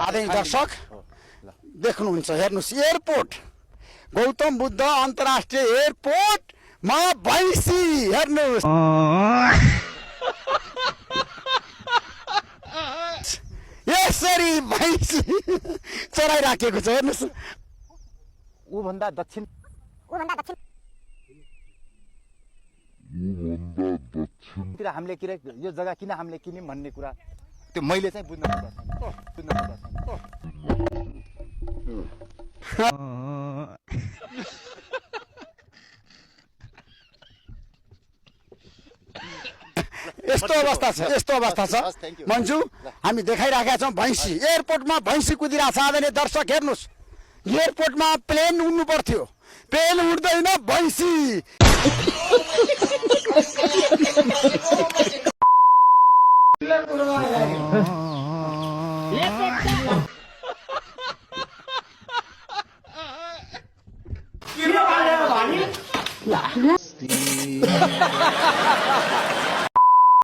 आदरणीय दर्शक देख्नुहुन्छ, हेर्नुहोस्, एयरपोर्ट गौतम बुद्ध अन्तर्राष्ट्रिय एयरपोर्टमा भैँसी हेर्नुहोस्, यसरी भैँसी चराइराखेको छ। हेर्नुहोस्, ऊभन्दा दक्षिण तिर हामीले यो जग्गा किन हामीले किन्यौँ भन्ने कुरा त्यो मैले चाहिँ बुझ्न यस्तो अवस्था छ मन्जु, हामी देखाइराखेका छौँ भैँसी एयरपोर्टमा भैँसी कुदिरहेको छ। आदरणीय दर्शक हेर्नुहोस्, एयरपोर्टमा प्लेन उड्नु पर्थ्यो, प्लेन उड्दैन, भैँसी।